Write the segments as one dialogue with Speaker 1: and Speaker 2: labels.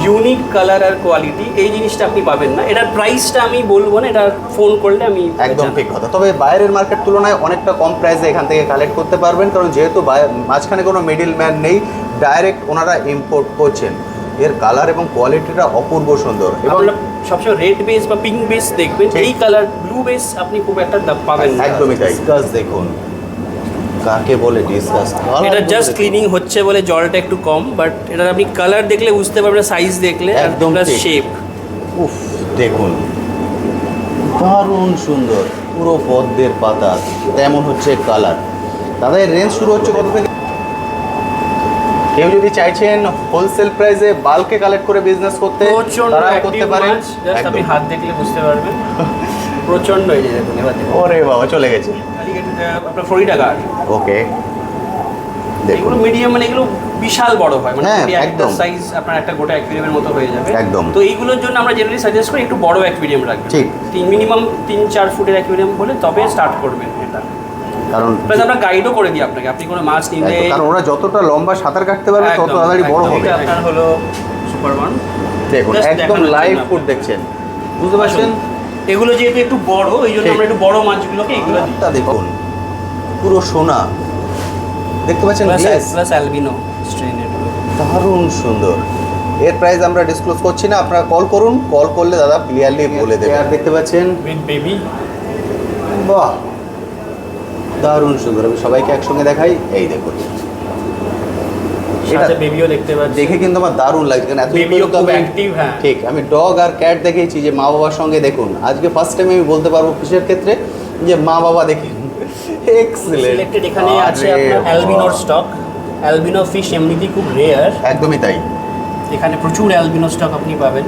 Speaker 1: Unique colour আর quality, এই জিনিসটা আপনি পাবেন না। এটার প্রাইসটা আমি বলবো না, এটা ফোন করলে আমি
Speaker 2: একদম ঠিক কথা। তবে বাইরের মার্কেট তুলনায় অনেকটা কম প্রাইসে এখান থেকে কালেক্ট করতে পারবেন, কারণ যেহেতু মাঝখানে কোনো মিডল ম্যান নেই, ডাইরেক্ট ওনারা ইম্পোর্ট করছেন। এর কালার এবং কোয়ালিটিটা অপূর্ব সুন্দর। এবং
Speaker 1: সবসময় রেড বেস বা পিঙ্ক বেস দেখবেন, এই কালার ব্লু বেস আপনি খুব একটা পাবেন না।
Speaker 2: একদমই তাই। ডিসকাস দেখুন, কাকে বলে ডিসকাস,
Speaker 1: এটা জাস্ট ক্লিনিং হচ্ছে বলে জলটা একটু কম, বাট এটা আপনি কালার দেখলে বুঝতে পারবেন, সাইজ দেখলে
Speaker 2: একদম
Speaker 1: শেপ।
Speaker 2: উফ, দেখুন দারুণ সুন্দর, পুরো পদ্মের পাতা তেমন হচ্ছে কালার। দাদা এর রেঞ্জ শুরু হচ্ছে কত থেকে? কেউ যদি চাইছেন হোলসেল প্রাইসে বাল্কে কালেক্ট করে বিজনেস করতে, তারাও করতে পারেন।
Speaker 1: আপনি হাত দেখলে বুঝতে পারবেন প্রচন্ড। এই যে দেখুন, এবার দেখুন,
Speaker 2: ওরে বাবা চলে গেছে।
Speaker 1: আপনার 40 টাকা।
Speaker 2: ওকে,
Speaker 1: এগুলো মিডিয়াম, মানে এগুলো বিশাল বড় হয়, মানে
Speaker 2: একদম
Speaker 1: সাইজ আপনার একটা গোটা অ্যাকুয়ারিয়ামের মতো হয়ে যাবে
Speaker 2: একদম।
Speaker 1: তো এইগুলোর জন্য আমরা জেনারেলি সাজেস্ট করি একটু বড় অ্যাকুয়ারিয়াম রাখবেন।
Speaker 2: ঠিক,
Speaker 1: মিনিমাম 3-4 ফুটের অ্যাকুয়ারিয়াম হলে তবে স্টার্ট করবেন এটা। কারণ প্লাস আমরা গাইডও করে দিই আপনাকে, আপনি কোনো মাছ নিলে,
Speaker 2: কারণ ওরা যতটা লম্বা সাঁতার কাটতে পারবে তত তাড়াতাড়ি বড় হবে।
Speaker 1: আপনার হলো সুপার ওয়ান,
Speaker 2: দেখুন একদম লাইভ ফুড দেখছেন, বুঝতে পারছেন?
Speaker 1: এগুলো যেহেতু একটু বড়, এই জন্য আমরা একটু বড় মাছগুলোকে এগুলো
Speaker 2: তা দেখুন পুরো সোনা দেখতে পাচ্ছেন,
Speaker 1: প্লাস অ্যালবিনো স্ট্রেনের,
Speaker 2: দারুণ সুন্দর। এর প্রাইস আমরা ডিসক্লোজ করছি না, আপনারা কল করুন, কল করলে দাদা ক্লিয়ারলি বলে দেবে। আর দেখতে পাচ্ছেন
Speaker 1: উইথ বেবি,
Speaker 2: বাহ দারুণ সুন্দর। আমি সবাইকে একসঙ্গে দেখাই, এই দেখুন
Speaker 1: সাথে বেবিও দেখতে পাচ্ছি,
Speaker 2: দেখে কিন্তু আমার দারুণ লাগছে, কারণ এত
Speaker 1: বেবিও খুব অ্যাক্টিভ। হ্যাঁ
Speaker 2: ঠিক, আমি ডগ আর ক্যাট দেখেছি যে মা বাবার সঙ্গে, দেখুন আজকে ফার্স্ট টাইম আমি বলতে পারবো ফিশের ক্ষেত্রে যে মা বাবা দেখেন এক্সেলেন্ট।
Speaker 1: এখানে আছে আপনার অ্যালবিনোর স্টক। অ্যালবিনো ফিশ এমনিতেই খুব রেয়ার,
Speaker 2: একদমই তাই।
Speaker 1: এখানে প্রচুর অ্যালবিনো স্টক আপনি পাবেন।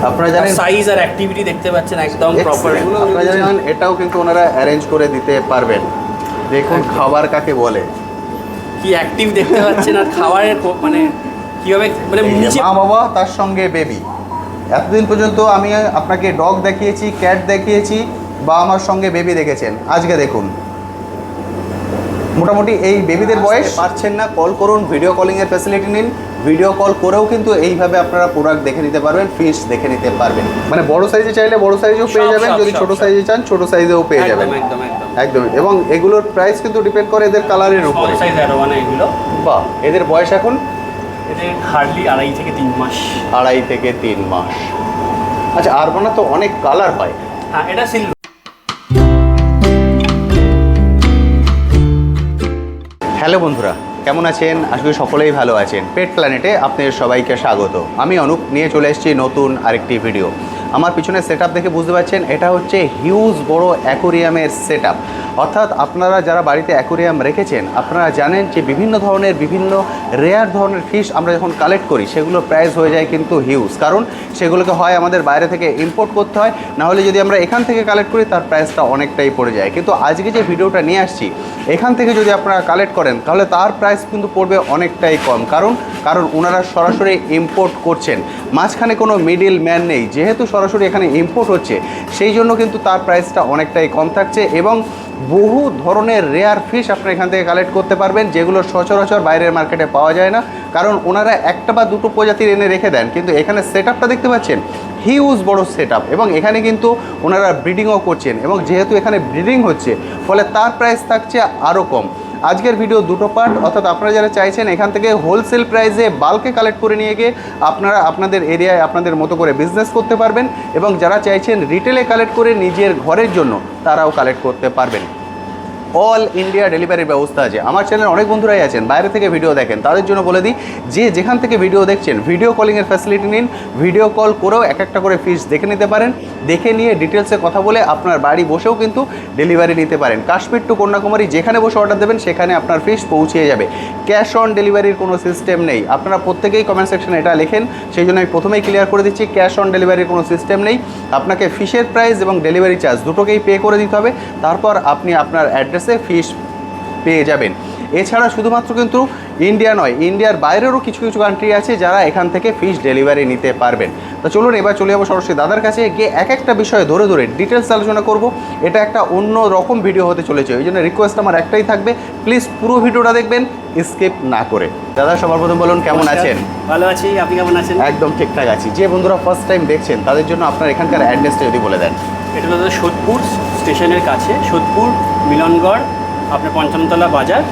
Speaker 2: আপনারা জানেন
Speaker 1: সাইজ আর অ্যাক্টিভিটি দেখতে পাচ্ছেন একদম প্রপার।
Speaker 2: আপনারা জানেন এটাও কিন্তু ওনারা অ্যারেঞ্জ করে দিতে পারবেন। দেখুন খাবার কাকে বলে,
Speaker 1: কি অ্যাক্টিভ দেখতে পাচ্ছেন, আর খাবারের মানে কিভাবে, মানে
Speaker 2: মা বাবা তার সঙ্গে বেবি। এতদিন পর্যন্ত আমি আপনাকে ডগ দেখিয়েছি, ক্যাট দেখিয়েছি, বা আমার সঙ্গে বেবি দেখেছেন, আজকে দেখুন মোটামুটি এই বেবিদের বয়স। পাচ্ছেন না, কল করুন, ভিডিও কলিংয়ের ফ্যাসিলিটি নিন, ভিডিও কল করেও কিন্তু এইভাবে আপনারা প্রোডাক্ট দেখে নিতে পারবেন, ফিশ দেখে নিতে পারবেন। মানে বড় সাইজে চাইলে বড় সাইজেও পেয়ে যাবেন, যদি ছোট সাইজে চান ছোট সাইজেও পেয়ে যাবেন।
Speaker 1: একদম
Speaker 2: একদম। এবং এগুলোর প্রাইস কিন্তু ডিপেন্ড করে এদের কালারের উপরে।
Speaker 1: সাইজ অ্যারোয়ানা এগুলো।
Speaker 2: বাহ, এদের বয়স এখন
Speaker 1: এদের হার্ডলি 2.5 থেকে 3 মাস।
Speaker 2: 2.5 থেকে 3 মাস। আচ্ছা, আরবানা তো অনেক কালার হয়।
Speaker 1: হ্যাঁ, এটা সিলভার।
Speaker 2: হ্যালো বন্ধুরা, কেমন আছেন? আশা করি সকলেই ভালো আছেন। পেট প্ল্যানেটে আপনাদের সবাইকে স্বাগত। আমি অনুপ নিয়ে চলে এসেছি নতুন আরেকটি ভিডিও। আমার পিছনে সেটআপ দেখে বুঝতে পারছেন এটা হচ্ছে হিউজ বড় অ্যাকোরিয়ামের সেটআপ। অর্থাৎ আপনারা যারা বাড়িতে অ্যাকোরিয়াম রেখেছেন, আপনারা জানেন যে বিভিন্ন ধরনের বিভিন্ন রেয়ার ধরনের ফিশ আমরা যখন কালেক্ট করি সেগুলোর প্রাইস হয়ে যায় কিন্তু হিউজ, কারণ সেগুলোকে হয় আমাদের বাইরে থেকে ইম্পোর্ট করতে হয়, নাহলে যদি আমরা এখান থেকে কালেক্ট করি তার প্রাইসটা অনেকটাই পড়ে যায়। কিন্তু আজকে যে ভিডিওটা নিয়ে আসছি, এখান থেকে যদি আপনারা কালেক্ট করেন তাহলে তার প্রাইস কিন্তু পড়বে অনেকটাই কম, কারণ ওনারা সরাসরি ইম্পোর্ট করছেন, মাঝখানে কোনো মিডল ম্যান নেই। যেহেতু সরাসরি এখানে ইম্পোর্ট হচ্ছে সেই জন্য কিন্তু তার প্রাইসটা অনেকটাই কম থাকছে, এবং বহু ধরনের রেয়ার ফিশ আপনারা এখান থেকে কালেক্ট করতে পারবেন, যেগুলো সচরাচর বাইরের মার্কেটে পাওয়া যায় না, কারণ ওনারা একটা বা দুটো প্রজাতির এনে রেখে দেন। কিন্তু এখানে সেটআপটা দেখতে পাচ্ছেন হিউজ বড় সেটআপ, এবং এখানে কিন্তু ওনারা ব্রিডিংও করছেন, এবং যেহেতু এখানে ব্রিডিং হচ্ছে ফলে তার প্রাইস থাকছে আরও কম। আজকের ভিডিও দুটো পার্ট, অর্থাৎ আপনারা যারা চাইছেন এখান থেকে হোলসেল প্রাইসে বাল্কে কালেক্ট করে নিয়ে গিয়ে আপনারা আপনাদের এরিয়ায় আপনাদের মতো করে বিজনেস করতে পারবেন, এবং যারা চাইছেন রিটেলে কালেক্ট করে নিজের ঘরের জন্য তারাও কালেক্ট করতে পারবেন। অল ইন্ডিয়া ডেলিভারির ব্যবস্থা আছে। আমার চ্যানেলে অনেক বন্ধুরাই আছেন বাইরে থেকে ভিডিও দেখেন, তাদের জন্য বলে দিই যে যেখান থেকে ভিডিও দেখছেন ভিডিও কলিংয়ের ফ্যাসিলিটি নিন, ভিডিও কল করেও এক একটা করে ফিশ দেখে নিতে পারেন, দেখে নিয়ে ডিটেলসে কথা বলে আপনার বাড়ি বসেও কিন্তু ডেলিভারি নিতে পারেন। কাশ্মীর টু কন্যাকুমারী যেখানে বসে অর্ডার দেবেন সেখানে আপনার ফিশ পৌঁছে যাবে। ক্যাশ অন ডেলিভারির কোনো সিস্টেম নেই। আপনারা প্রত্যেকেই কমেন্ট সেকশনে এটা লেখেন, সেই জন্য আমি প্রথমেই ক্লিয়ার করে দিচ্ছি, ক্যাশ অন ডেলিভারির কোনো সিস্টেম নেই। আপনাকে ফিশের প্রাইস এবং ডেলিভারি চার্জ দুটোকেই পে করে দিতে হবে, তারপর আপনি আপনার অ্যাড্রেসে ফিশ পেয়ে যাবেন। এছাড়া শুধুমাত্র কিন্তু ইন্ডিয়া নয়, ইন্ডিয়ার বাইরেরও কিছু কিছু কান্ট্রি আছে যারা এখান থেকে ফিশ ডেলিভারি নিতে পারবেন। তো চলুন এবার চলে যাবো সরাসরি দাদার কাছে গিয়ে এক একটা বিষয়ে ধরে ধরে ডিটেলস আলোচনা করব। এটা একটা অন্য রকম ভিডিও হতে চলেছে, ওই জন্য রিকোয়েস্ট আমার একটাই থাকবে, প্লিজ পুরো ভিডিওটা দেখবেন স্কিপ না করে। দাদা সবার প্রথম বলুন কেমন আছেন?
Speaker 1: ভালো আছি, আপনি কেমন আছেন?
Speaker 2: একদম ঠিকঠাক আছি। যে বন্ধুরা ফার্স্ট টাইম দেখছেন তাদের জন্য আপনার এখানকার অ্যাড্রেসটা যদি বলে দেন।
Speaker 1: এটা হলো সোদপুর স্টেশনের কাছে, সোদপুর মিলনগড়, আপনার পঞ্চমতলা বাজার।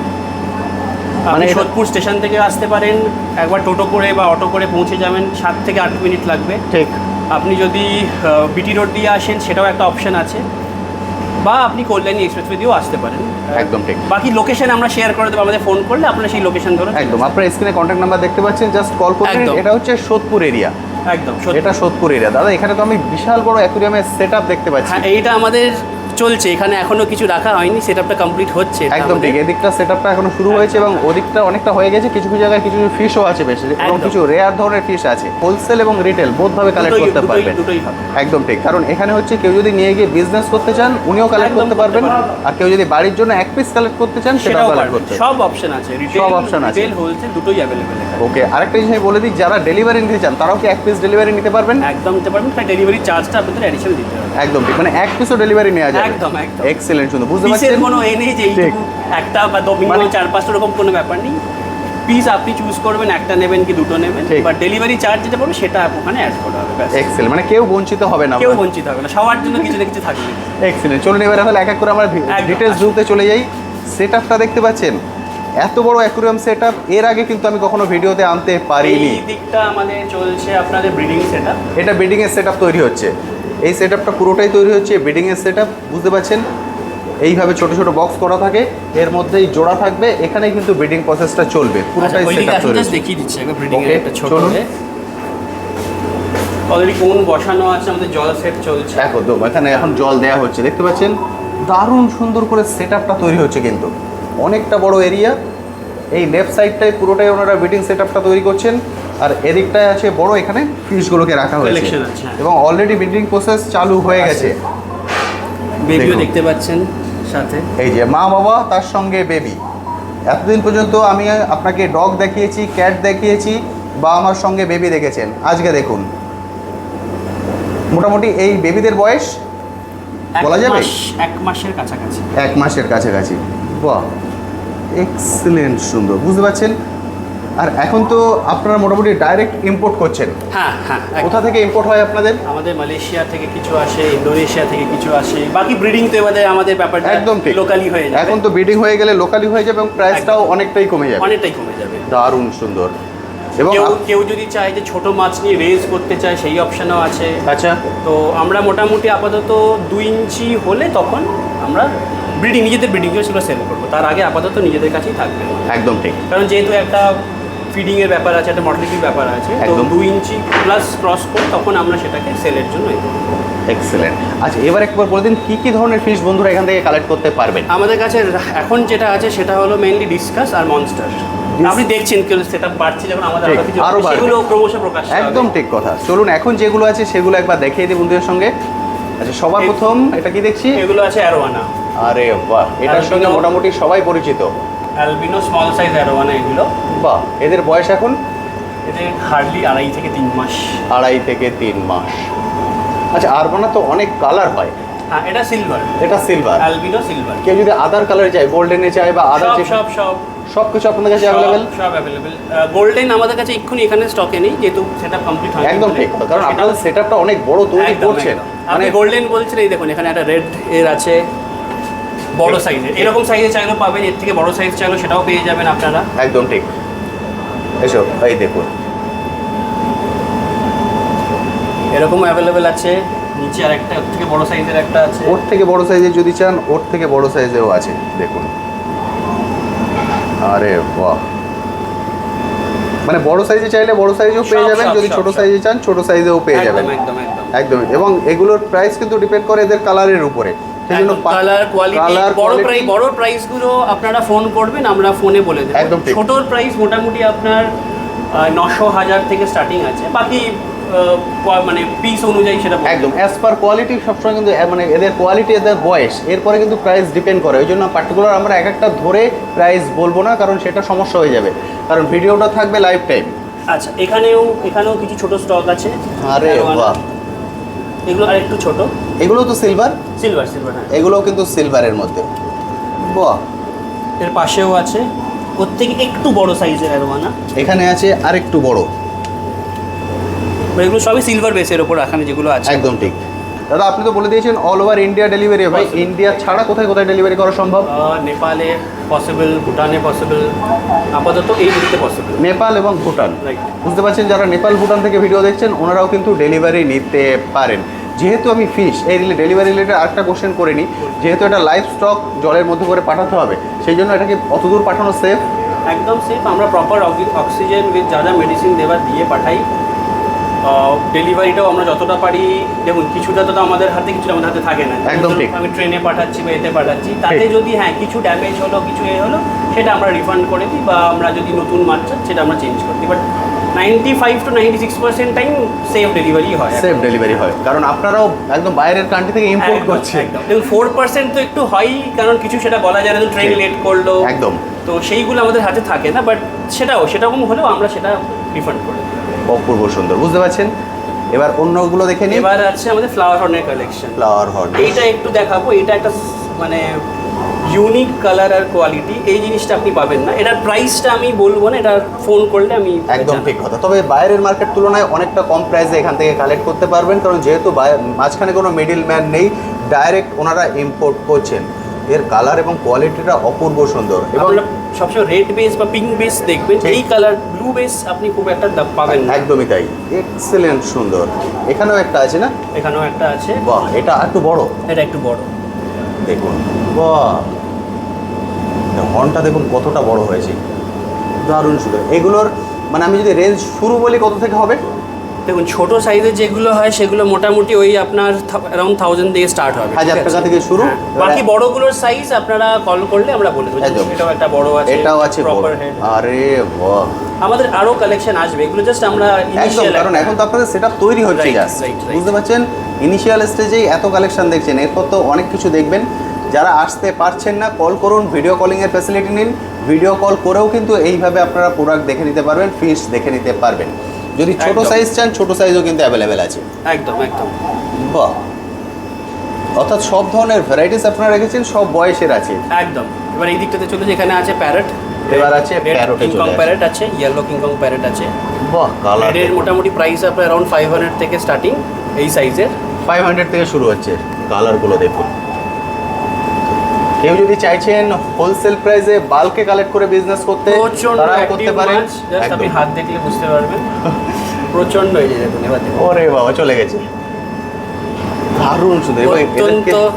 Speaker 1: মানে সোদপুর স্টেশন থেকে আসতে পারেন, একবার টোটো করে বা অটো করে পৌঁছে যাবেন, 7 থেকে 8 মিনিট লাগবে।
Speaker 2: ঠিক।
Speaker 1: আপনি যদি বিটি রোড দিয়ে আসেন সেটাও একটা অপশন আছে, বা আপনি কল্যাণী এক্সপ্রেসওয়ে দিয়েও আসতে পারেন।
Speaker 2: একদম ঠিক।
Speaker 1: বাকি লোকেশন আমরা শেয়ার করে দেবো, আমাদের ফোন করলে আপনারা সেই লোকেশন ধরে
Speaker 2: একদম আপনার স্ক্রিনে কন্ট্যাক্ট নাম্বার দেখতে পাচ্ছেন, জাস্ট কল করবেন। এটা হচ্ছে সোদপুর এরিয়া।
Speaker 1: একদম
Speaker 2: এটা সোদপুর এরিয়া। দাদা এখানে তো আমি বিশাল বড় অ্যাকুরিয়ামের সেটআপ দেখতে পাচ্ছি।
Speaker 1: হ্যাঁ, এইটা আমাদের চলছে, এখানে এখনো কিছু রাখা হয়নি, সেটআপটা কমপ্লিট হচ্ছে।
Speaker 2: একদম ঠিক। এদিকটা সেটআপটা এখনো শুরু হয়েছে এবং ওদিকটা অনেকটা হয়ে গেছে। কিছু কিছু জায়গায় কিছু ফিশও আছে বেশ, এবং কিছু রেয়ার ধরনের ফিশ আছে। হোলসেল এবং রিটেল বোধভাবে কালেক্ট করতে পারবেন।
Speaker 1: দুটোই হবে।
Speaker 2: একদম ঠিক। কারণ এখানে হচ্ছে কেউ যদি নিয়ে গিয়ে বিজনেস করতে চান উনিও কালেক্ট করতে পারবেন, আর কেউ যদি বাড়ির জন্য এক পিস কালেক্ট করতে চান সেটাও কালেক্ট করতে পারবেন।
Speaker 1: সব অপশন আছে,
Speaker 2: সব অপশন আছে,
Speaker 1: রিটেল হোলসেল দুটোই अवेलेबल আছে।
Speaker 2: ওকে, আরেকটা জিনিস আমি বলে দিই, যারা ডেলিভারি নিতে চান তারাও কি এক পিস ডেলিভারি নিতে পারবেন?
Speaker 1: একদম নিতে পারবেন, তাই ডেলিভারি চার্জটা আপনাদের অ্যাডিশনাল দিতে হবে।
Speaker 2: একদম ঠিক, মানে এক পিসও ডেলিভারি নেওয়া যায়।
Speaker 1: একদম একদম
Speaker 2: এক্সেলেন্ট, সুন্দর। বুঝতে
Speaker 1: পিসের
Speaker 2: পারছেন?
Speaker 1: কোনো নেই যে এইটুকু একটা বা মিনিমাম 4-5 রকম কোনো ব্যাপার নেই। পিস আপনি চুজ করবেন, একটা নেবেন কি দুটো নেবেন, বা ডেলিভারি চার্জ যেটা পড়বে সেটা ওখানে অ্যাড করা হবে।
Speaker 2: এক্সেলেন্ট, মানে কেউ বঞ্চিত হবে না,
Speaker 1: কেউ বঞ্চিত হবে না, সবার জন্য কিছু না কিছু থাকবে।
Speaker 2: এক্সেলেন্ট। চলুন এবার তাহলে এক এক করে আমরা ডিটেলস ভিউতে চলে যাই। সেটআপটা দেখতে পাচ্ছেন, এত বড় অ্যাকুরিয়াম সেটআপ এর আগে কিন্তু আমি কখনো ভিডিওতে আনতে পারিনি।
Speaker 1: এই দিকটা আমাদের চলছে আপনাদের ব্রিডিং সেটআপ।
Speaker 2: এটা ব্রিডিং এর সেটআপ তৈরি হচ্ছে, এই সেটআপটা পুরোটাই তৈরি হচ্ছে ব্রিডিং এর সেটআপ। বুঝতে পাচ্ছেন, এইভাবে ছোট ছোট বক্স করা থাকে, এর মধ্যেই জোড়া থাকবে, এখানেই কিন্তু ব্রিডিং প্রসেসটা চলবে। পুরোটাই সেটআপ তৈরি হচ্ছে।
Speaker 1: দেখিয়ে দিচ্ছি একবার ব্রিডিং এর একটা ছোট অলরেডি কোন বসানো আছে, আমাদের জল সেট চলছে।
Speaker 2: একদম, এখানে এখন জল দেওয়া হচ্ছে, দেখতে পাচ্ছেন দারুণ সুন্দর করে সেটআপটা তৈরি হচ্ছে। কিন্তু অনেকটা বড় এরিয়া। এই লেফট সাইডটায় পুরোটাই ওনারা ব্রিডিং সেটআপটা তৈরি করছেন, আর এদিকটায় আছে বড়, এখানে ফিশগুলোকে রাখা হয়েছে এবং অলরেডি ব্রিডিং প্রসেস চালু হয়ে গেছে।
Speaker 1: বেবিও দেখতে পাচ্ছেন সাথে,
Speaker 2: এই যে মা বাবা তার সঙ্গে বেবি। এতদিন পর্যন্ত আমি আপনাকে ডগ দেখিয়েছি, ক্যাট দেখিয়েছি, বা আমার সঙ্গে বেবি দেখেছেন। আজকে দেখুন, মোটামুটি এই বেবিদের বয়স বলা যাবে
Speaker 1: 1 মাসের কাছাকাছি।
Speaker 2: 1 মাসের কাছাকাছি। বাহ, এক্সেলেন্ট, সুন্দর। বুঝতে পারছেন? আর এখন তো আপনারা মোটামুটি ডাইরেক্ট ইম্পোর্ট করছেন।
Speaker 1: হ্যাঁ হ্যাঁ।
Speaker 2: কোথা থেকে ইম্পোর্ট হয় আপনাদের?
Speaker 1: আমাদের মালয়েশিয়া থেকে কিছু আসে, ইন্দোনেশিয়া থেকে কিছু আসে। বাকি ব্রিডিং তো এবারে আমাদের ব্যাপারটা
Speaker 2: একদম ঠিক,
Speaker 1: লোকালি হয়ে যাবে।
Speaker 2: এখন তো ব্রিডিং হয়ে গেলে লোকালি হয়ে যাবে এবং প্রাইসটাও অনেকটাই কমে যাবে।
Speaker 1: অনেকটাই কমে যাবে।
Speaker 2: দারুণ সুন্দর। এবং
Speaker 1: কেউ যদি চায় যে ছোট মাছ নিয়ে রেজ করতে চায়, সেই অপশনও আছে।
Speaker 2: আচ্ছা,
Speaker 1: তো আমরা মোটামুটি আপাতত 2 ইঞ্চি হলে তখন আমরা নিজেদের ব্রিডিং সেগুলো সেল করবো। তার আগে আপাতত নিজেদের কাছেই থাকবে।
Speaker 2: একদম ঠিক।
Speaker 1: কারণ যেহেতু একটা ফিডিংয়ের ব্যাপার আছে, একটা মর্টালিটির ব্যাপার আছে, তো 2 ইঞ্চি প্লাস ক্রস করে তখন আমরা সেটাকে সেলের জন্য
Speaker 2: এক্সেলেন্ট। আচ্ছা, এবার একবার বলে দিন কী কী ধরনের ফিশ বন্ধুরা এখান থেকে কালেক্ট করতে পারবেন?
Speaker 1: আমাদের কাছে এখন যেটা আছে সেটা হলো মেইনলি ডিসকাস আর মনস্টার। আপনি দেখছেন কেউ সেটআপ বাড়ছে যখন, আমাদের আরো কিছু সেগুলো ক্রমশ প্রকাশ পাবে।
Speaker 2: একদম ঠিক কথা। চলুন এখন যেগুলো আছে সেগুলো একবার দেখিয়ে দিই বন্ধুদের সঙ্গে। আচ্ছা, সবার প্রথম এটা কি দেখছি?
Speaker 1: এগুলো আছে অ্যারোয়ানা।
Speaker 2: আরে বাহ, এটার সঙ্গে মোটামুটি সবাই পরিচিত।
Speaker 1: অ্যালবিনো স্মল সাইজ অ্যারোয়ানা এগুলো।
Speaker 2: বাহ, এদের বয়স এখন?
Speaker 1: এদের হার্ডলি 2.5 থেকে 3 মাস।
Speaker 2: 2.5 থেকে 3 মাস। আচ্ছা, আরবানা তো অনেক কালার হয়।
Speaker 1: হ্যাঁ, এটা সিলভার।
Speaker 2: এটা সিলভার,
Speaker 1: অ্যালবিনো সিলভার।
Speaker 2: কেউ যদি আদার কালার চায়, গোল্ডেনে চায় বা আদার, সব কিছু আপনাদের কাছে অ্যাভেলেবেল?
Speaker 1: সব অ্যাভেলেবেল। গোল্ডেন আমাদের কাছে এক্ষুনি এখানে স্টকে নেই, যেহেতু সেটা কমপ্লিট হয়নি।
Speaker 2: একদম ঠিক, কারণ আপনাদের সেটআপটা অনেক বড় তৈরি করছেন।
Speaker 1: মানে গোল্ডেন বলছেন, এই দেখুন এখানে একটা রেড এর আছে, বড় সাইজের। এরকম সাইজের চাইলেও পাবেন, এর থেকে বড় সাইজ চাইলেও সেটাও পেয়ে যাবেন আপনারা।
Speaker 2: একদম ঠিক। এসো, এই দেখুন
Speaker 1: এরকম অ্যাভেলেবেল আছে। নিচে আর একটা ওর থেকে বড় সাইজের একটা আছে।
Speaker 2: ওর থেকে বড় সাইজের যদি চান, ওর থেকে বড় সাইজেও আছে, দেখুন। আরে বাহ, মানে বড় সাইজে চাইলে বড় সাইজেও পেয়ে যাবেন, যদি ছোট সাইজে চান ছোট সাইজেও পেয়ে যাবেন।
Speaker 1: একদম একদম
Speaker 2: একদম। এবং এগুলোর প্রাইস কিন্তু ডিপেন্ড করে এদের কালারের উপরে। সেজন্য
Speaker 1: কালার কোয়ালিটি, বড় প্রাইসগুলো আপনারা ফোন করবেন, আমরা ফোনে বলে দেব।
Speaker 2: একদম ঠিক।
Speaker 1: ছোটর প্রাইস মোটামুটি আপনার 900,000 থেকে স্টার্টিং আছে। বাকি মানে পিস অনুযায়ী সেটা
Speaker 2: একদম অ্যাজ পার কোয়ালিটি সবসময় কিন্তু, মানে এদের কোয়ালিটি, এদের বয়স, এরপরে কিন্তু প্রাইস ডিপেন্ড করে। ওই জন্য পার্টিকুলার আমরা এক একটা ধরে প্রাইস বলবো না, কারণ সেটা সমস্যা হয়ে যাবে। কারণ ভিডিওটা থাকবে লাইফ টাইম।
Speaker 1: আচ্ছা, এখানেও কিছু ছোট স্টক আছে।
Speaker 2: আরে বাহ,
Speaker 1: এগুলো আর একটু ছোট।
Speaker 2: এগুলো তো সিলভার
Speaker 1: সিলভার হ্যাঁ,
Speaker 2: এগুলোও কিন্তু সিলভারের মধ্যে। বাহ,
Speaker 1: এর পাশেও আছে ওর থেকে একটু বড় সাইজের অ্যারোয়ানা।
Speaker 2: এখানে আছে আরেকটু বড়।
Speaker 1: এগুলো সবই সিলভার বেসের ওপর এখানে যেগুলো আছে।
Speaker 2: একদম ঠিক। দাদা আপনি তো বলে দিয়েছেন অল ওভার ইন্ডিয়া ডেলিভারি। ভাই ইন্ডিয়া ছাড়া কোথায় কোথায় ডেলিভারি করা সম্ভব?
Speaker 1: নেপালে পসিবল, ভুটানে পসিবল, আপাতত এই দিকে পসিবল।
Speaker 2: নেপাল এবং ভুটান,
Speaker 1: Right.
Speaker 2: বুঝতে পারছেন যারা নেপাল ভুটান থেকে ভিডিও দেখছেন ওনারাও কিন্তু ডেলিভারি নিতে পারেন। যেহেতু আমি ফিশ এই ডেলিভারি রিলেটেড আরেকটা কোশ্চেন করে নিই, যেহেতু এটা লাইভ স্টক জলের মধ্যে করে পাঠাতে হবে, সেই জন্য এটাকে অতদূর পাঠানো সেফ?
Speaker 1: একদম সেফ। আমরা প্রপার অক্সিজেন উইথ যা যা মেডিসিন দেওয়ার দিয়ে পাঠাই। ডেলিভারিটাও আমরা যতটা পারি, দেখুন কিছুটা তো আমাদের হাতে, কিছুটা আমাদের হাতে থাকে না।
Speaker 2: একদম ঠিক।
Speaker 1: আমি ট্রেনে পাঠাচ্ছি বা এতে পাঠাচ্ছি, তাতে
Speaker 2: ঠিক।
Speaker 1: যদি হ্যাঁ কিছু ড্যামেজ হলো, কিছু হলো, সেটা আমরা রিফান্ড করে দিই, বা আমরা যদি নতুন মাল চাই সেটা আমরা চেঞ্জ করে দিই। But 95 to 96% time safe delivery হয়।
Speaker 2: সেফ ডেলিভারি হয়, কারণ আপনারাও একদম বাইরের কান্ট্রি থেকে ইম্পোর্ট করছেন।
Speaker 1: একদম। দেখুন 4% তো একটু হয়ই, কারণ কিছু সেটা বলা যায় না, ট্রেন লেট করলো
Speaker 2: একদম।
Speaker 1: তো সেইগুলো আমাদের হাতে থাকে না। বাট সেরকম হলেও আমরা সেটা রিফান্ড করে দিই।
Speaker 2: অপূর্ব সুন্দর, বুঝতে পারছেন। এবার অন্যগুলো দেখে নিই।
Speaker 1: এবার আছে আমাদের ফ্লাওয়ার হর্নের কালেকশন।
Speaker 2: ফ্লাওয়ার হর্ন,
Speaker 1: এইটা একটু দেখাবো। এটা একটা মানে ইউনিক কালার আর কোয়ালিটি, এই জিনিসটা আপনি পাবেন না। এটার প্রাইসটা আমি বলবো না, এটা ফোন করলে আমি
Speaker 2: একদম ঠিক কথা। তবে বাইরের মার্কেট তুলনায় অনেকটা কম প্রাইসে এখান থেকে কালেক্ট করতে পারবেন, কারণ যেহেতু মাঝখানে কোনো মিডিল ম্যান নেই, ডাইরেক্ট ওনারা ইম্পোর্ট করছেন। এর কালার এবং কোয়ালিটিটা অপূর্ব সুন্দর। এবং
Speaker 1: আপনারা সবসময় রেড বেস বা পিঙ্ক বেস দেখবেন,
Speaker 2: ঠিক।
Speaker 1: এই কালার ব্লু বেস আপনি খুব একটা পাবেন না।
Speaker 2: একদমই তাই, এক্সেলেন্ট সুন্দর। এখানেও একটা আছে না?
Speaker 1: এখানেও একটা আছে।
Speaker 2: বাহ, এটা একটু বড়,
Speaker 1: এটা একটু বড়।
Speaker 2: দেখুন। বাহ, হর্নটা দেখুন কতটা বড় হয়েছে, দারুণ সুন্দর। এগুলোর মানে আমি যদি রেঞ্জ শুরু বলি কত থেকে হবে?
Speaker 1: দেখুন ছোট সাইজের যেগুলো হয় সেগুলো মোটামুটি ওই আপনার অ্যারাউন্ড 1000 থেকে স্টার্ট হবে।
Speaker 2: 1000 টাকা থেকে শুরু।
Speaker 1: হ্যাঁ, বাকি বড়গুলোর সাইজ আপনারা কল করলে আমরা বলে দেবো।
Speaker 2: একদম।
Speaker 1: এটাও একটা বড় আছে,
Speaker 2: এটাও আছে বড়।
Speaker 1: Proper head.
Speaker 2: আরে বাহ,
Speaker 1: আমাদের আরো কালেকশন আসবে, এগুলো জাস্ট আমরা
Speaker 2: একদম,
Speaker 1: ইনিশিয়াল।
Speaker 2: কারণ এখন তো আপনাদের সেটআপ তৈরি হচ্ছে
Speaker 1: Right,
Speaker 2: জাস্ট,
Speaker 1: right, right.
Speaker 2: বুঝতে পারছেন। ইনিশিয়াল স্টেজেই এত কালেকশন দেখছেন, এরপর তো অনেক কিছু দেখবেন। যারা আসতে পারছেন না কল করুন, ভিডিও কলিংয়ের ফ্যাসিলিটি নিন। ভিডিও কল করেও কিন্তু এইভাবে আপনারা প্রোডাক্ট দেখে নিতে পারবেন, ফিশ দেখে নিতে পারবেন। যদি ছোট
Speaker 1: একদম।
Speaker 2: সাইজ চান ছোট সাইজও কিন্তু অ্যাভেলেবেল আছে।
Speaker 1: একদম একদম।
Speaker 2: বাহ, অর্থাৎ সব ধরনের ভ্যারাইটিস আপনারা রেখেছেন, সব বয়সের আছে।
Speaker 1: একদম। এবার এই দিকটাতে চলে, যেখানে আছে প্যারট।
Speaker 2: এবার আছে প্যারটে
Speaker 1: কিংকং
Speaker 2: চলে আসে।
Speaker 1: প্যারট আছে, ইয়েলো কিংকং প্যারট আছে।
Speaker 2: বাহ, কালার
Speaker 1: এর মোটামুটি প্রাইস আপনার অ্যারাউন্ড 500 থেকে স্টার্টিং, এই সাইজের
Speaker 2: 500 থেকে শুরু হচ্ছে। কালারগুলো দেখুন। কেউ যদি চাইছেন হোলসেল প্রাইসে বাল্কে কালেক্ট করে বিজনেস করতে,
Speaker 1: প্রচন্ড
Speaker 2: তারাও
Speaker 1: অ্যাক্টিভ
Speaker 2: করতে পারেন।
Speaker 1: মাছ, জাস্ট আপনি
Speaker 2: একদম।
Speaker 1: হাত দেখলে বুঝতে পারবেন। প্রচন্ড, এই যে দেখুন এবার দেখুন
Speaker 2: ওরে বাবা, চলে গেছে। দারুণ সুন্দর। এবং
Speaker 1: অত্যন্ত।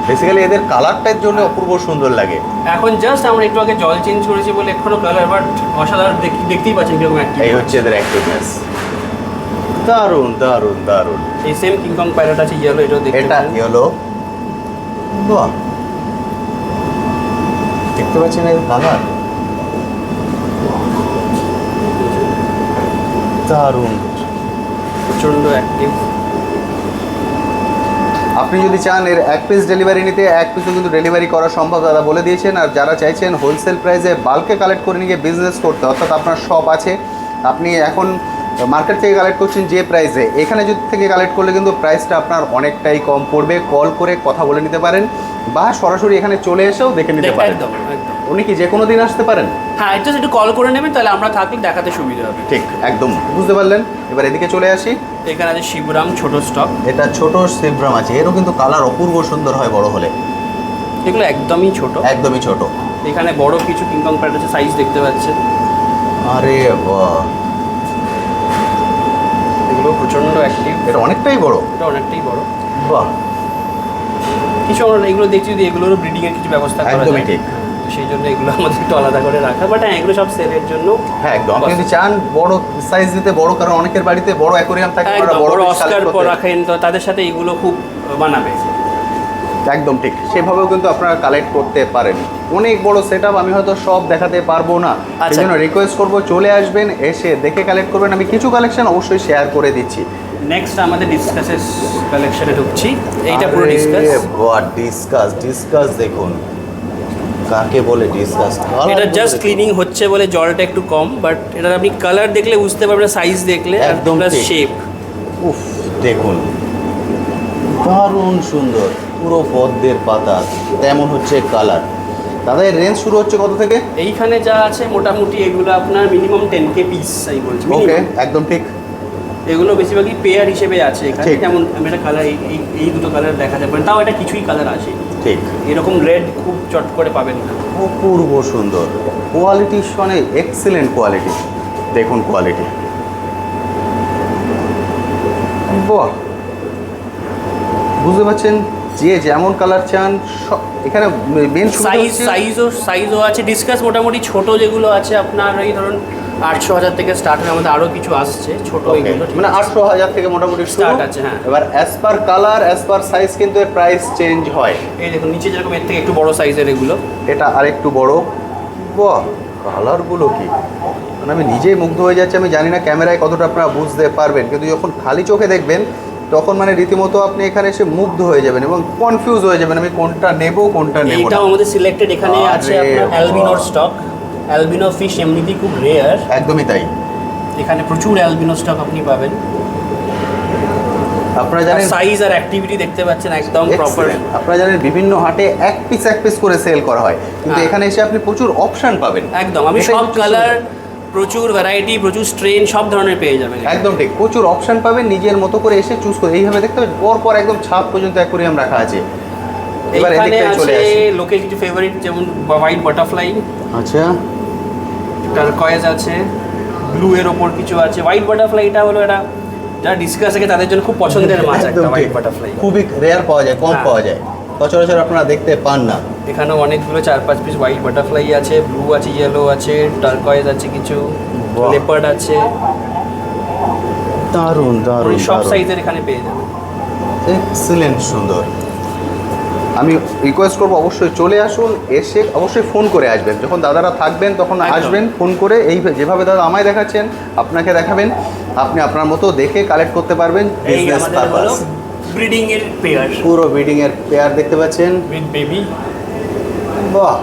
Speaker 2: বেসিক্যালি এদের কালারটার জন্য অপূর্ব সুন্দর লাগে।
Speaker 1: এখন জাস্ট আমরা একটু আগে জল চেঞ্জ করেছি বলে এখনো কালার, বাট অসাধারণ। দেখতেই পাচ্ছেন কিরকম অ্যাক্টিভ।
Speaker 2: এই হচ্ছে এদের অ্যাক্টিভনেস। দারুণ দারুণ দারুণ।
Speaker 1: এই সেম কিংকং প্যারট আছে ইয়েলো, এটাও দেখতে
Speaker 2: এটা
Speaker 1: পারেন।
Speaker 2: ইয়েলো। বাহ, দেখতে পাচ্ছেন এর কালার দারুণ।
Speaker 1: প্রচন্ড অ্যাক্টিভ।
Speaker 2: আপনি যদি চান এর এক পিস ডেলিভারি নিতে, এক পিসও কিন্তু ডেলিভারি করা সম্ভব, দাদা বলে দিয়েছেন। আর যারা চাইছেন হোলসেল প্রাইসে বাল্কে কালেক্ট করে নিয়ে বিজনেস করতে, অর্থাৎ আপনার শপ আছে, আপনি এখন মার্কেট থেকে কালেক্ট করছেন যে প্রাইসে, এখানে যদি থেকে কালেক্ট করলে কিন্তু প্রাইসটা আপনার অনেকটাই কম পড়বে। কল করে কথা বলে নিতে পারেন, বা সরাসরি এখানে চলে এসেও দেখে নিতে পারেন।
Speaker 1: একদম একদম।
Speaker 2: উনি কি যে কোনো দিন আসতে পারেন?
Speaker 1: হ্যাঁ, এটা একটু কল করে নেবেন, তাহলে আমরা থাকলে দেখাতে সুবিধা হবে।
Speaker 2: ঠিক, একদম বুঝতে পারলেন। এবার এদিকে চলে আসি।
Speaker 1: এখানে আছে শিবরাম ছোট স্টক।
Speaker 2: এটা ছোট শিবরাম আছে, এরও কিন্তু কালার অপূর্ব সুন্দর হয় বড় হলে।
Speaker 1: এগুলো একদমই ছোট।
Speaker 2: একদমই ছোট।
Speaker 1: এখানে বড় কিছু কিংকং প্যারট আছে, সাইজ দেখতে পাচ্ছেন।
Speaker 2: আরে বাহ,
Speaker 1: এগুলো প্রচন্ড অ্যাক্টিভ।
Speaker 2: এটা অনেকটাই বড়।
Speaker 1: এটা অনেকটাই বড়।
Speaker 2: বাহ,
Speaker 1: কিছু আমরা এগুলো দেখছি, যদি এগুলোরও ব্রিডিং এর কিছু ব্যবস্থা করা
Speaker 2: একদমই
Speaker 1: যায়।
Speaker 2: ঠিক।
Speaker 1: তো সেই জন্য এগুলো আমাদের একটু আলাদা করে রাখা, বাট হ্যাঁ এগুলো সব সেলের জন্য।
Speaker 2: হ্যাঁ একদম। আপনি যদি চান বড় সাইজ দিতে, বড়, কারণ অনেকের বাড়িতে বড় অ্যাকোরিয়াম থাকে, ওরা
Speaker 1: একদম
Speaker 2: বড়
Speaker 1: বড়
Speaker 2: piece
Speaker 1: অস্কার
Speaker 2: collect করতে-
Speaker 1: রাখেন, তো তাদের সাথে এগুলো খুব মানাবে।
Speaker 2: একদম ঠিক, সেভাবেও কিন্তু আপনারা কালেক্ট করতে পারেন। অনেক বড় সেটআপ, আমি হয়তো সব দেখাতে পারবো না,
Speaker 1: আচ্ছা।
Speaker 2: সেই জন্য রিকোয়েস্ট করবো চলে আসবেন, এসে দেখে কালেক্ট করবেন। আমি কিছু কালেকশন অবশ্যই শেয়ার করে দিচ্ছি।
Speaker 1: নেক্সট আমাদের ডিসকাসের কালেকশনে ঢুকছি। এইটা পুরো ডিসকাস।
Speaker 2: ডিসকাস দেখুন, কাকে বলে ডিসকাস?
Speaker 1: এটা জাস্ট ক্লিনিং হচ্ছে বলে জলটা একটু কম, বাট এটা আপনি কালার দেখলে বুঝতে পারবেন, সাইজ দেখলে
Speaker 2: একদম
Speaker 1: প্লাস
Speaker 2: ঠিক।
Speaker 1: শেপ।
Speaker 2: উফ, দেখুন দারুণ সুন্দর, পুরো পদ্মের পাতা তেমন হচ্ছে কালার। দাদা এর রেঞ্জ শুরু হচ্ছে কত থেকে?
Speaker 1: এইখানে যা আছে মোটামুটি এগুলো আপনার মিনিমাম 10K পিস আমি বলছি।
Speaker 2: ওকে, একদম ঠিক।
Speaker 1: এগুলো বেশিরভাগই পেয়ার হিসেবে আছে এখানে,
Speaker 2: ঠিক।
Speaker 1: যেমন আমি একটা কালার এই দুটো কালার দেখাতে পারেন, তাও এটা কিছুই কালার আছে,
Speaker 2: ঠিক,
Speaker 1: এরকম রেড খুব চট করে পাবেন না।
Speaker 2: অপূর্ব সুন্দর কোয়ালিটির সঙ্গে এক্সেলেন্ট কোয়ালিটি। দেখুন কোয়ালিটি, বাহ, বুঝতে পারছেন যে যেমন কালার চান এখানে মেন
Speaker 1: সাইজও আছে। ডিসকাস মোটামুটি ছোট যেগুলো আছে আপনার এই ধরুন 800,000 থেকে স্টার্ট হয়, আমাদের আরও কিছু আসছে ছোট এগুলো,
Speaker 2: মানে 800,000 থেকে মোটামুটি
Speaker 1: স্টার্ট আছে। হ্যাঁ,
Speaker 2: এবার as per colour as per size কিন্তু এর প্রাইস চেঞ্জ হয়।
Speaker 1: এই দেখুন নিচে যেরকম এর থেকে একটু বড় সাইজের এগুলো,
Speaker 2: এটা আরেকটু বড়। বাহ, কালারগুলো কি, মানে আমি নিজেই মুগ্ধ হয়ে যাচ্ছি। আমি জানি না ক্যামেরায় কতটা আপনারা বুঝতে পারবেন, কিন্তু যখন খালি চোখে দেখবেন তখন মানে রীতিমতো আপনি এখানে এসে মুগ্ধ হয়ে যাবেন এবং কনফিউজ হয়ে যাবেন আমি কোনটা নেব কোনটা নেব না।
Speaker 1: এইটাও আমাদের সিলেক্টেড। এখানে আছে আপনার অ্যালবিনোর স্টক। অ্যালবিনো ফিশ এমনিতেই খুব রেয়ার,
Speaker 2: একদমই তাই।
Speaker 1: এখানে প্রচুর অ্যালবিনো স্টক আপনি পাবেন।
Speaker 2: আপনারা জানেন
Speaker 1: সাইজ আর অ্যাক্টিভিটি দেখতে পাচ্ছেন একদম প্রপার।
Speaker 2: আপনারা জানেন বিভিন্ন হাটে এক পিস করে সেল করা হয়, কিন্তু এখানে এসে আপনি প্রচুর অপশন পাবেন।
Speaker 1: একদম, আমি সব কালার, প্রচুর ভ্যারাইটি, প্রচুর স্ট্রেন সব ধরনের পেয়ে যাবেন।
Speaker 2: একদম ঠিক, প্রচুর অপশন পাবেন, নিজের মতো করে এসে চুজ করে এইভাবে দেখতে পাবেন। পর একদম ছাপ পর্যন্ত অ্যাকোরিয়াম রাখা আছে। এবার
Speaker 1: এখানে
Speaker 2: এদিকে চলে
Speaker 1: আছে
Speaker 2: আসি।
Speaker 1: লোকের কিছু ফেভারিট, যেমন হোয়াইট বাটারফ্লাই,
Speaker 2: আচ্ছা,
Speaker 1: টারকয়েজ আছে, ব্লু এর ওপর কিছু আছে। হোয়াইট বাটারফ্লাইটা হলো এটা যারা ডিসকাস থাকে তাদের জন্য খুব পছন্দের মাছ একটা হোয়াইট বাটারফ্লাই।
Speaker 2: খুবই রেয়ার পাওয়া যায়, কম
Speaker 1: হ্যাঁ।
Speaker 2: পাওয়া যায়, সচরাচর আপনারা দেখতে পান না।
Speaker 1: এখানেও অনেকগুলো 4-5 পিস হোয়াইট বাটারফ্লাই আছে, ব্লু আছে, ইয়েলো আছে, টারকয়েজ আছে, কিছু
Speaker 2: বাহ।
Speaker 1: লেপার্ড আছে।
Speaker 2: দারুণ দারুণ,
Speaker 1: সব সাইজের এখানে পেয়ে যাবেন।
Speaker 2: এক্সিলেন্ট, সুন্দর। আমি রিকোয়েস্ট করবো অবশ্যই চলে আসুন, এসে অবশ্যই ফোন করে আসবেন। যখন দাদারা থাকবেন তখন
Speaker 1: একদম।
Speaker 2: আসবেন ফোন করে, এই যেভাবে দাদা আমায় দেখাচ্ছেন আপনাকে দেখাবেন, আপনি আপনার মতো দেখে কালেক্ট করতে পারবেন।
Speaker 1: এই আমাদের হলো ব্রিডিং এর পেয়ার,
Speaker 2: পুরো ব্রিডিং এর পেয়ার দেখতে পাচ্ছেন,
Speaker 1: উইথ বেবি।
Speaker 2: বাহ,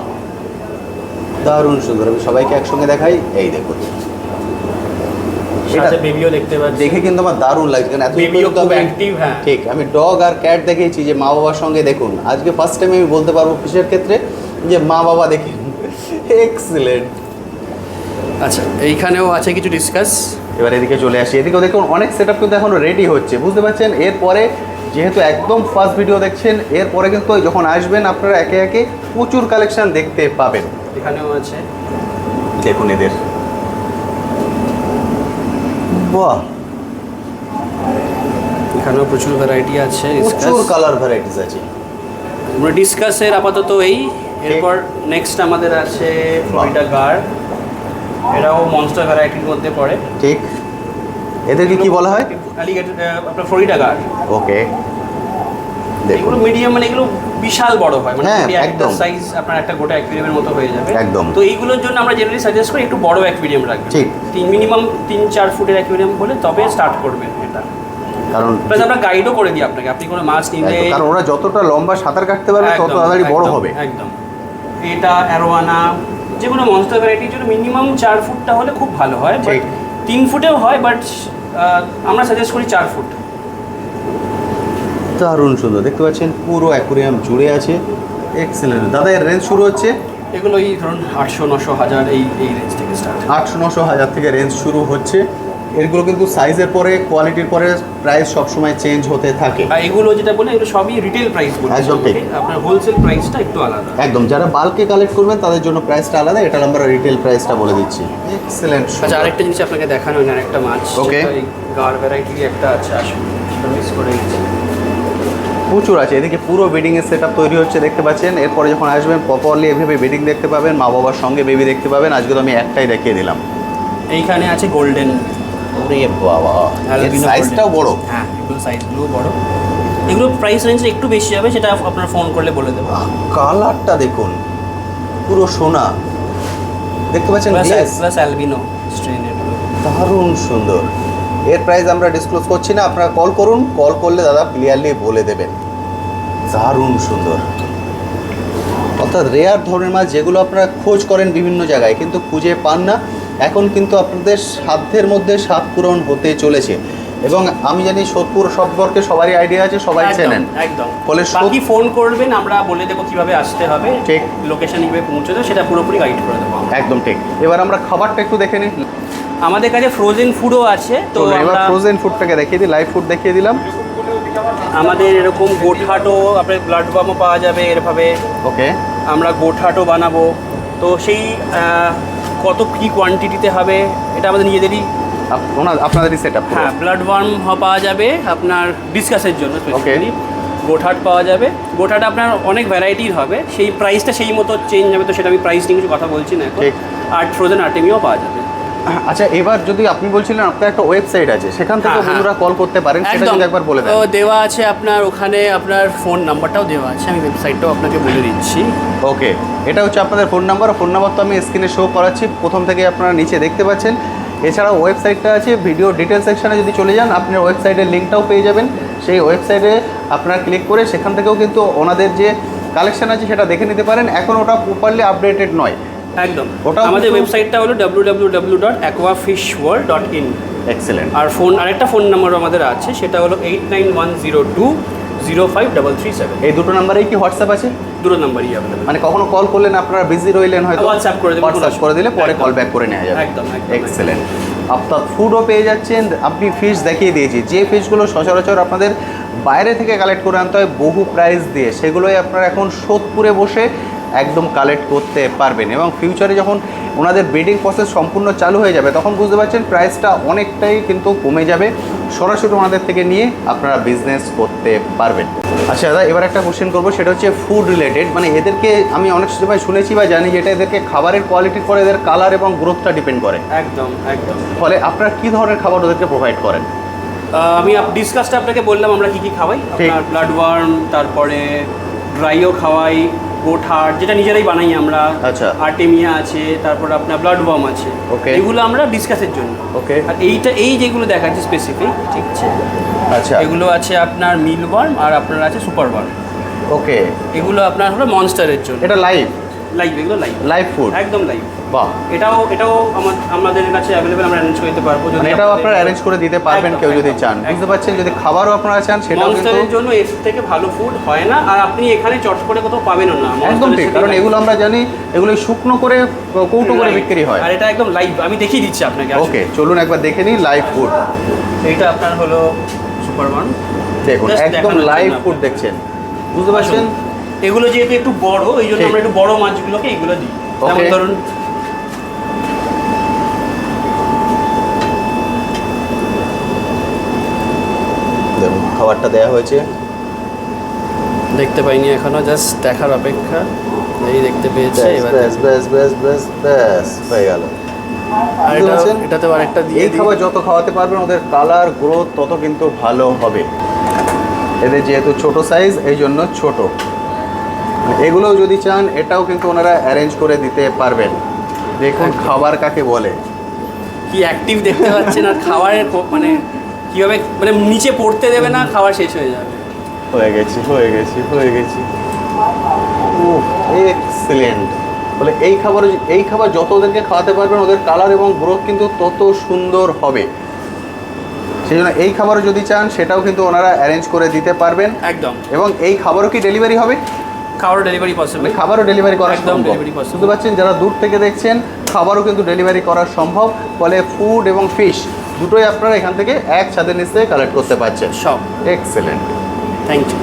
Speaker 2: দারুণ সুন্দর। আমি সবাইকে একসঙ্গে দেখাই, এই দেখুন,
Speaker 1: সাথে বেবিও দেখতে পাচ্ছি।
Speaker 2: দেখে কিন্তু আমার দারুণ লাগছে, কারণ এত
Speaker 1: বেবিও খুব অ্যাক্টিভ। হ্যাঁ,
Speaker 2: ঠিক, আমি ডগ আর ক্যাট দেখেছি যে মা বাবার সঙ্গে, দেখুন আজকে ফার্স্ট টাইম আমি বলতে পারবো ফিশের ক্ষেত্রে যে মা বাবা দেখে। এক্সিলেন্ট।
Speaker 1: আচ্ছা, এইখানেও আছে কিছু ডিসকাস।
Speaker 2: এবার এদিকে চলে আসি, এদিকেও দেখুন অনেক সেট আপ কিন্তু এখনো রেডি হচ্ছে, বুঝতে পারছেন। এরপরে যেহেতু একদম ফার্স্ট ভিডিও দেখছেন, এরপরে কিন্তু যখন আসবেন আপনারা একে একে প্রচুর কালেকশন দেখতে পাবেন।
Speaker 1: এখানেও আছে,
Speaker 2: দেখুন এদের, বাহ,
Speaker 1: এখানেও প্রচুর ভ্যারাইটি আছে।
Speaker 2: প্রচুর কালার ভ্যারাইটিস আছে।
Speaker 1: আমরা ডিসকাসের আপাতত এই, এরপর নেক্সট আমাদের আছে ফ্লোরিডা গার। এটাও মনস্টার ভ্যারাইটির মধ্যে পড়ে।
Speaker 2: ঠিক, এদেরকে কি বলা হয়?
Speaker 1: অ্যালিগেটর, আপনার ফ্লোরিডা গার।
Speaker 2: ওকে, দেখুন
Speaker 1: এগুলো মিডিয়াম, মানে এগুলো বিশাল বড় হয়, মানে
Speaker 2: হ্যাঁ,
Speaker 1: একটা
Speaker 2: একদম।
Speaker 1: সাইজ আপনার একটা গোটা অ্যাকুয়ারিয়ামের মতো হয়ে যাবে
Speaker 2: একদম।
Speaker 1: তো এইগুলোর জন্য আমরা জেনারেলি সাজেস্ট করি একটু বড় অ্যাকুয়ারিয়াম রাখবেন।
Speaker 2: ঠিক।
Speaker 1: মিনিমাম 3-4 ফুটের অ্যাকুয়ারিয়াম হলে তবে স্টার্ট করবেন এটা।
Speaker 2: কারণ
Speaker 1: প্লাস আমরা গাইডও করে দিই আপনাকে, আপনি কোনো মাছ নিলে।
Speaker 2: কারণ ওরা যতটা লম্বা সাঁতার কাটতে পারবে তত
Speaker 1: একদম,
Speaker 2: তাড়াতাড়ি বড়
Speaker 1: একদম,
Speaker 2: হবে।
Speaker 1: একদম। এটা অ্যারোয়ানা, যে কোনো মনস্টার ভ্যারাইটির জন্য মিনিমাম 4 ফুটটা হলে খুব ভালো হয়। বাট
Speaker 2: ঠিক।
Speaker 1: 3 ফুটেও হয়, বাট আমরা সাজেস্ট করি 4 ফুট।
Speaker 2: দারুণ সুন্দর, দেখতে পাচ্ছেন পুরো অ্যাকুরিয়াম জুড়ে আছে। এক্সেলেন্ট। দাদা এর রেঞ্জ শুরু হচ্ছে
Speaker 1: এগুলো এই ধরুন 800-900-1000 এই রেঞ্জ থেকে স্টার্ট।
Speaker 2: 800-900 থেকে রেঞ্জ শুরু হচ্ছে। এগুলো কিন্তু সাইজের পরে কোয়ালিটির পরে প্রাইস সবসময় চেঞ্জ হতে থাকে।
Speaker 1: আর এগুলো যেটা বলে এগুলো সবই রিটেল প্রাইস বলে,
Speaker 2: একদম ঠিক।
Speaker 1: আপনার হোলসেল প্রাইসটা একটু আলাদা।
Speaker 2: একদম, যারা বাল্কে কালেক্ট করবেন তাদের জন্য প্রাইসটা আলাদা, এটা আমরা রিটেল প্রাইসটা বলে দিচ্ছি। এক্সেলেন্ট।
Speaker 1: আচ্ছা, আরেকটা জিনিস আপনাকে দেখানো হয়, আরেকটা মাছ।
Speaker 2: Okay.
Speaker 1: গার ভ্যারাইটির একটা আছে, আসুন মিস করে গেছি।
Speaker 2: প্রচুর আছে, এদিকে পুরো বেডিংয়ের সেট আপ তৈরি হচ্ছে দেখতে পাচ্ছেন। এরপরে যখন আসবেন প্রপারলি এভাবে বেডিং দেখতে পাবেন, মা বাবার সঙ্গে বেবি দেখতে পাবেন। আজকে তো আমি একটাই দেখিয়ে দিলাম।
Speaker 1: এইখানে আছে গোল্ডেন।
Speaker 2: ওরে বাবা, সাইজটাও বড়।
Speaker 1: হ্যাঁ, এগুলো সাইজগুলো বড়। এগুলো প্রাইস রেঞ্জ একটু বেশি হবে, সেটা আপনার ফোন করলে বলে দেবো।
Speaker 2: কালারটা দেখুন, পুরো সোনা দেখতে পাচ্ছেন,
Speaker 1: প্লাস অ্যালবিনো স্ট্রেনের।
Speaker 2: দারুণ সুন্দর। এর প্রাইস আমরা ডিসক্লোজ করছি না, আপনারা কল করুন, কল করলে দাদা ক্লিয়ারলি বলে দেবেন। দারুণ সুন্দর। অর্থাৎ রেয়ার ধরনের মাছ যেগুলো আপনারা খোঁজ করেন বিভিন্ন জায়গায় কিন্তু খুঁজে পান না, এখন কিন্তু আপনাদের সাধ্যের মধ্যে স্বাদ পূরণ হতে চলেছে। এবং আমি জানি সোদপুর সম্পর্কে সবারই আইডিয়া আছে, সবাই চেনেন।
Speaker 1: একদম।
Speaker 2: ফলে
Speaker 1: বাকি ফোন করবেন, আমরা বলে দেবো কিভাবে আসতে হবে,
Speaker 2: ঠিক
Speaker 1: লোকেশন কিভাবে পৌঁছতে সেটা পুরোপুরি গাইড করে দেবো।
Speaker 2: একদম ঠিক। এবার আমরা খাবারটা একটু দেখে নিই।
Speaker 1: আমাদের কাছে ফ্রোজেন ফুডও আছে, তো
Speaker 2: এবার ফ্রোজেন ফুডটাকে দেখিয়ে দিই, লাইভ ফুড দেখিয়ে দিলাম।
Speaker 1: আমাদের এরকম গোটহাটও, আপনার ব্লাড বামও পাওয়া যাবে এরভাবে।
Speaker 2: ওকে,
Speaker 1: আমরা গোটহাটও বানাবো, তো সেই কত কী কোয়ান্টিটিতে হবে এটা আমাদের নিজেদেরই
Speaker 2: আপনাদেরই সেট আপ।
Speaker 1: হ্যাঁ, ব্লাড ওয়ার্ম পাওয়া যাবে আপনার ডিসকাসের জন্য স্পেশালি। গোটহাট পাওয়া যাবে। গোটহাট আপনার অনেক ভ্যারাইটির হবে, সেই প্রাইসটা সেই মতো চেঞ্জ হবে, তো সেটা আমি প্রাইস নিয়ে কিছু কথা বলছি না এখন। আর ফ্রোজেন আর্টেমিয়াও পাওয়া যাবে।
Speaker 2: আচ্ছা, এবার যদি আপনি বলছিলেন আপনার একটা ওয়েবসাইট আছে, সেখান থেকে বন্ধুরা কল করতে পারেন, সেটা যদি একবার বলে দেন।
Speaker 1: দেওয়া আছে আপনার ওখানে, আপনার ফোন নাম্বারটাও দেওয়া আছে, আমি ওয়েবসাইটটাও আপনাকে বলে দিচ্ছি।
Speaker 2: ওকে, এটা হচ্ছে আপনাদের ফোন নাম্বার। ফোন নাম্বার তো আমি স্ক্রিনে শো করাচ্ছি, প্রথম থেকে আপনারা নিচে দেখতে পাচ্ছেন। এছাড়াও ওয়েবসাইটটা আছে, ভিডিও ডিটেল সেকশনে যদি চলে যান আপনার ওয়েবসাইটের লিঙ্কটাও পেয়ে যাবেন। সেই ওয়েবসাইটে আপনারা ক্লিক করে সেখান থেকেও কিন্তু ওনাদের যে কালেকশন আছে সেটা দেখে নিতে পারেন। এখন ওটা প্রপারলি আপডেটেড নয়
Speaker 1: একদম।
Speaker 2: ওটা
Speaker 1: আমাদের ওয়েবসাইটটা হলো www.aquafishworld.in।
Speaker 2: এক্সেলেন্ট।
Speaker 1: আর আরেকটা ফোন নাম্বারও আমাদের আছে, সেটা হলো 8910205337।
Speaker 2: এই দুটো নাম্বারেই কি হোয়াটসঅ্যাপ আছে?
Speaker 1: দুটো নাম্বারই অ্যাভেলেবল।
Speaker 2: মানে কখনো কল করলেন আপনারা বিজি রইলেন, হয়তো
Speaker 1: হোয়াটসঅ্যাপ করে দেবেন,
Speaker 2: হোয়াটসঅ্যাপ করে দিলে পরে কল ব্যাক করে নেওয়া যাবে।
Speaker 1: একদম।
Speaker 2: এক্সেলেন্ট। আপনার ফুডও পেয়ে যাচ্ছেন। আপনি ফিশ দেখিয়ে দিয়েছি, যে ফিশগুলো সচরাচর আপনাদের বাইরে থেকে কালেক্ট করে আনতে হয় বহু প্রাইস দিয়ে, সেগুলোই আপনারা এখন সোদপুরে বসে একদম কালেক্ট করতে পারবেন। এবং ফিউচারে যখন ওনাদের ব্রিডিং প্রসেস সম্পূর্ণ চালু হয়ে যাবে তখন বুঝতে পারছেন প্রাইসটা অনেকটাই কিন্তু কমে যাবে, সরাসরি ওনাদের থেকে নিয়ে আপনারা বিজনেস করতে পারবেন। আচ্ছা দাদা, এবার একটা কোশ্চেন করবো, সেটা হচ্ছে ফুড রিলেটেড। মানে এদেরকে আমি অনেক সময় শুনেছি বা জানি যেটা এদেরকে খাবারের কোয়ালিটির পরে এদের কালার এবং গ্রোথটা ডিপেন্ড করে।
Speaker 1: একদম।
Speaker 2: ফলে আপনারা কী ধরনের খাবার ওদেরকে প্রোভাইড করেন?
Speaker 1: আমি ডিসকাসটা আপনাকে বললাম আমরা কী খাওয়াই। আপনার ব্লাড ওয়ার্ম, তারপরে ড্রাইও খাওয়াই, গোটহাট যেটা নিজেরাই বানাই আমরা।
Speaker 2: আচ্ছা।
Speaker 1: আর্টেমিয়া আছে, তারপর আপনার ব্লাড ওয়ার্ম আছে।
Speaker 2: ওকে,
Speaker 1: এগুলো আমরা ডিসকাসের জন্য।
Speaker 2: ওকে।
Speaker 1: আর এই যেগুলো দেখাচ্ছি স্পেসিফিক, ঠিক আছে।
Speaker 2: আচ্ছা,
Speaker 1: এগুলো আছে আপনার মিল ওয়ার্ম, আর আপনার আছে সুপার ওয়ার্ম।
Speaker 2: ওকে।
Speaker 1: এগুলো আপনার হলো মনস্টারের জন্য।
Speaker 2: এটা লাইভ?
Speaker 1: এগুলো লাইভ
Speaker 2: ফুড,
Speaker 1: একদম লাইভ।
Speaker 2: বাহ।
Speaker 1: এটাও আমাদের কাছে অ্যাভেলেবল, আমরা অ্যারেঞ্জ করে দিতে পারবো।
Speaker 2: মানে এটাও আপনারা অ্যারেঞ্জ করে দিতে পারবেন কেউ যদি চান। বুঝতে পারছেন, যদি খাবারও আপনারা চান সেটাও কিন্তু
Speaker 1: মনস্টারের জন্য এর থেকে ভালো ফুড হয় না, আর আপনি এখানে চট করে কোথাও পাবেনও না।
Speaker 2: একদম ঠিক, কারণ এগুলো আমরা জানি এগুলো শুকনো করে কৌটো করে বিক্রি হয়।
Speaker 1: আর এটা একদম লাইভ, আমি দেখিয়ে দিচ্ছি আপনাকে।
Speaker 2: ওকে, চলুন একবার দেখে নিই লাইভ ফুড।
Speaker 1: এইটা আপনার হলো সুপার ওয়ান।
Speaker 2: দেখুন একদম লাইভ ফুড দেখছেন, বুঝতে পারছেন।
Speaker 1: এগুলো যেহেতু একটু বড়, এই জন্য আমরা একটু বড় মাছগুলোকে এগুলো দিই। যেমন ধরুন
Speaker 2: দেখুন খাবারটা দেওয়া হয়েছে,
Speaker 1: দেখতে পাইনি এখনো, জাস্ট দেখার অপেক্ষা। এই দেখতে পেয়েছে, এবার
Speaker 2: ব্যাস হয়ে গেল।
Speaker 1: আর এটাতে আরেকটা দিয়ে
Speaker 2: এই খাবার যত খাওয়াতে পারবেন ওদের কালার গ্রোথ তত কিন্তু ভালো হবে। এদের যেহেতু ছোট সাইজ এই জন্য ছোট। এগুলোও যদি চান এটাও কিন্তু ওনারা অ্যারেঞ্জ করে দিতে পারবেন। দেখুন খাবার কাকে বলে,
Speaker 1: কি অ্যাক্টিভ দেখতে পাচ্ছেন। আর খাবারের মানে কীভাবে মানে নিচে পড়তে দেবে না, খাবার শেষ হয়ে যাবে।
Speaker 2: হয়ে গেছি এক্সেলেন্ট। বলে এই খাবার যত ওদেরকে খাওয়াতে পারবেন ওদের কালার এবং গ্রোথ কিন্তু তত সুন্দর হবে। সেই জন্য এই খাবারও যদি চান সেটাও কিন্তু ওনারা অ্যারেঞ্জ করে দিতে পারবেন
Speaker 1: একদম।
Speaker 2: এবং এই খাবারও কি ডেলিভারি হবে?
Speaker 1: খাবারও ডেলিভারি পসিবল।
Speaker 2: খাবারও ডেলিভারি করা
Speaker 1: একদম
Speaker 2: সম্ভব।
Speaker 1: Delivery possible.
Speaker 2: বুঝতে পারছেন, যারা দূর থেকে দেখছেন খাবারও কিন্তু ডেলিভারি করা সম্ভব। ফলে ফুড এবং ফিশ দুটোই আপনারা এখান থেকে এক ছাদের নিচ থেকে কালেক্ট করতে পারছেন।
Speaker 1: সব
Speaker 2: এক্সেলেন্ট,
Speaker 1: থ্যাংক ইউ।